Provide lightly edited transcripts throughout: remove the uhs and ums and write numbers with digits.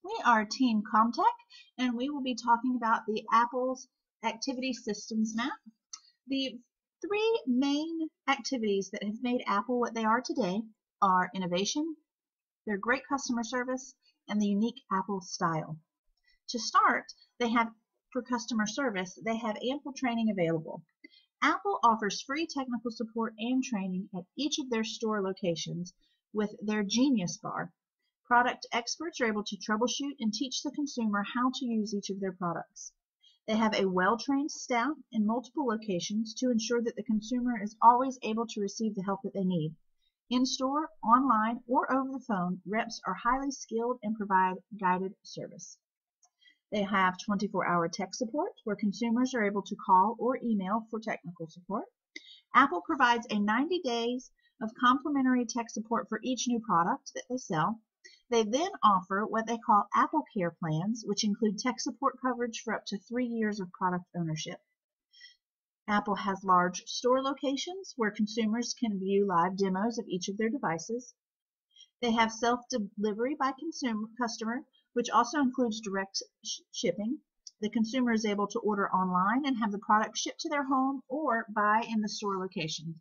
We are Team Comtech, and we will be talking about the Apple's Activity Systems Map. The three main activities that have made Apple what they are today are innovation, their great customer service, and the unique Apple style. To start, for customer service, they have ample training available. Apple offers free technical support and training at each of their store locations with their Genius Bar. Product experts are able to troubleshoot and teach the consumer how to use each of their products. They have a well-trained staff in multiple locations to ensure that the consumer is always able to receive the help that they need. In-store, online, or over the phone, reps are highly skilled and provide guided service. They have 24-hour tech support where consumers are able to call or email for technical support. Apple provides a 90 days of complimentary tech support for each new product that they sell. They then offer what they call Apple Care plans, which include tech support coverage for up to 3 years of product ownership. Apple has large store locations where consumers can view live demos of each of their devices. They have self-delivery by customer, which also includes direct shipping. The consumer is able to order online and have the product shipped to their home or buy in the store location.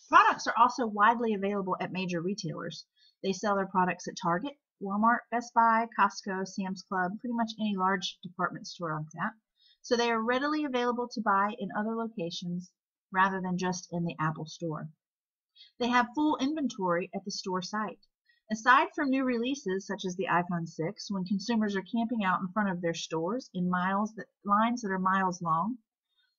Products are also widely available at major retailers. They sell their products at Target, Walmart, Best Buy, Costco, Sam's Club, pretty much any large department store like that. So they are readily available to buy in other locations rather than just in the Apple Store. They have full inventory at the store site. Aside from new releases such as the iPhone 6, when consumers are camping out in front of their stores in lines that are miles long,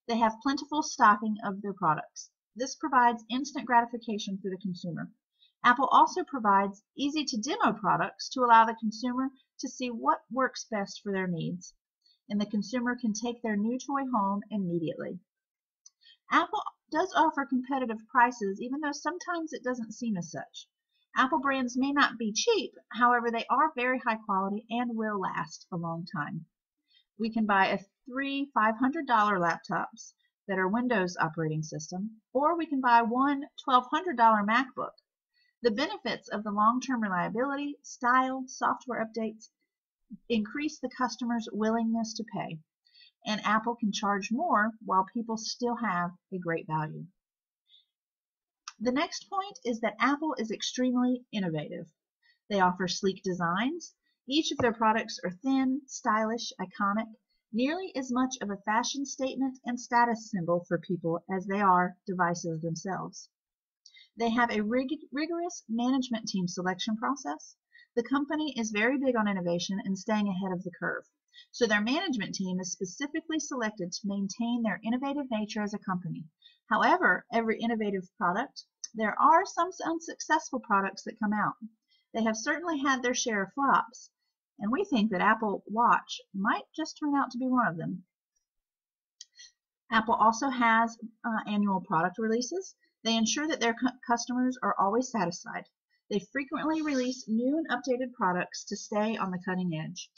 they have plentiful stocking of their products. This provides instant gratification for the consumer. Apple also provides easy-to-demo products to allow the consumer to see what works best for their needs, and the consumer can take their new toy home immediately. Apple does offer competitive prices, even though sometimes it doesn't seem as such. Apple brands may not be cheap, however, they are very high quality and will last a long time. We can buy three $500 laptops that are Windows operating system, or we can buy one $1,200 MacBook. The benefits of the long-term reliability, style, software updates increase the customer's willingness to pay, and Apple can charge more while people still have a great value. The next point is that Apple is extremely innovative. They offer sleek designs. Each of their products are thin, stylish, iconic, nearly as much of a fashion statement and status symbol for people as they are devices themselves. They have a rigorous management team selection process. The company is very big on innovation and staying ahead of the curve. So their management team is specifically selected to maintain their innovative nature as a company. However, every innovative product, there are some unsuccessful products that come out. They have certainly had their share of flops, and we think that Apple Watch might just turn out to be one of them. Apple also has annual product releases. They ensure that their customers are always satisfied. They frequently release new and updated products to stay on the cutting edge.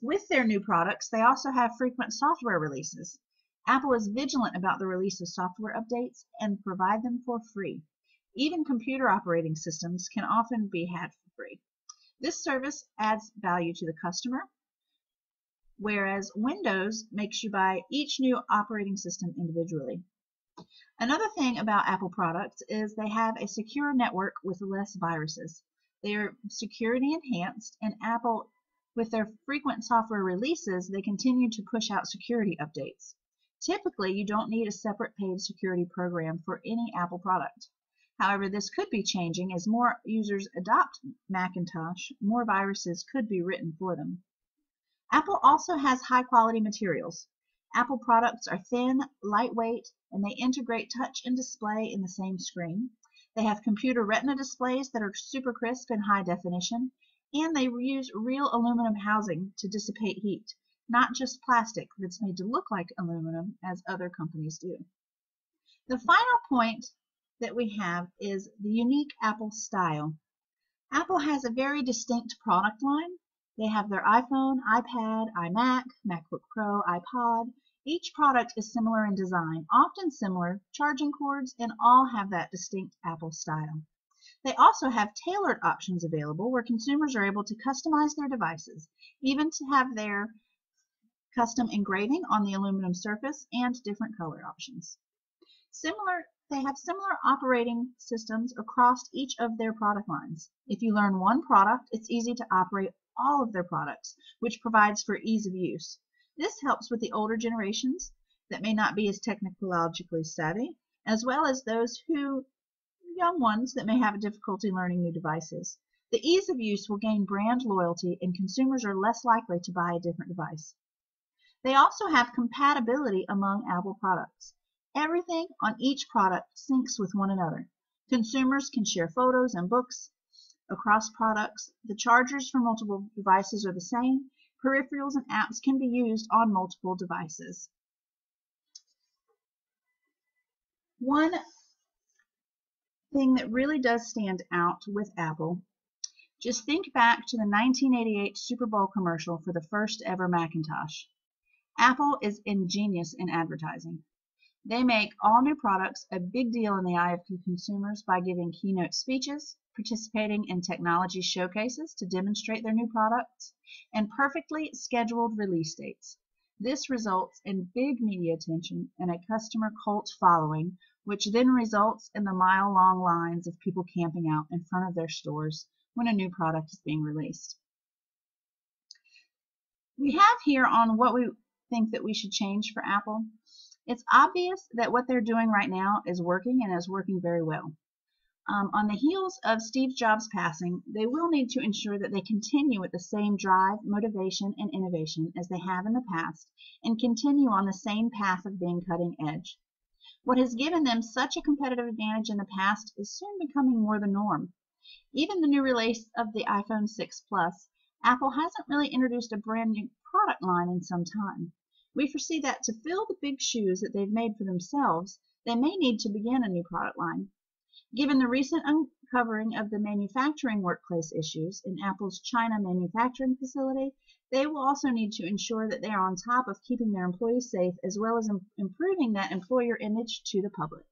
With their new products, they also have frequent software releases. Apple is vigilant about the release of software updates and provide them for free. Even computer operating systems can often be had for free. This service adds value to the customer, whereas Windows makes you buy each new operating system individually. Another thing about Apple products is they have a secure network with less viruses. They are security enhanced, and Apple, with their frequent software releases, they continue to push out security updates. Typically, you don't need a separate paid security program for any Apple product. However, this could be changing as more users adopt Macintosh, more viruses could be written for them. Apple also has high-quality materials. Apple products are thin, lightweight, and they integrate touch and display in the same screen. They have computer retina displays that are super crisp and high definition, and they use real aluminum housing to dissipate heat, not just plastic that's made to look like aluminum as other companies do. The final point that we have is the unique Apple style. Apple has a very distinct product line. They have their iPhone, iPad, iMac, MacBook Pro, iPod. Each product is similar in design, often similar charging cords, and all have that distinct Apple style. They also have tailored options available where consumers are able to customize their devices, even to have their custom engraving on the aluminum surface and different color options. They have similar operating systems across each of their product lines. If you learn one product, it's easy to operate all of their products, which provides for ease of use. This helps with the older generations that may not be as technologically savvy, as well as those young ones that may have difficulty learning new devices. The ease of use will gain brand loyalty and consumers are less likely to buy a different device. They also have compatibility among Apple products. Everything on each product syncs with one another. Consumers can share photos and books across products. The chargers for multiple devices are the same. Peripherals and apps can be used on multiple devices. One thing that really does stand out with Apple, just think back to the 1988 Super Bowl commercial for the first ever Macintosh. Apple is ingenious in advertising. They make all new products a big deal in the eye of consumers by giving keynote speeches, participating in technology showcases to demonstrate their new products, and perfectly scheduled release dates. This results in big media attention and a customer cult following, which then results in the mile-long lines of people camping out in front of their stores when a new product is being released. We have here on what we think that we should change for Apple. It's obvious that what they're doing right now is working and is working very well. On the heels of Steve Jobs' passing, they will need to ensure that they continue with the same drive, motivation, and innovation as they have in the past and continue on the same path of being cutting edge. What has given them such a competitive advantage in the past is soon becoming more the norm. Even the new release of the iPhone 6 Plus, Apple hasn't really introduced a brand new product line in some time. We foresee that to fill the big shoes that they've made for themselves, they may need to begin a new product line. Given the recent uncovering of the manufacturing workplace issues in Apple's China manufacturing facility, they will also need to ensure that they are on top of keeping their employees safe as well as improving that employer image to the public.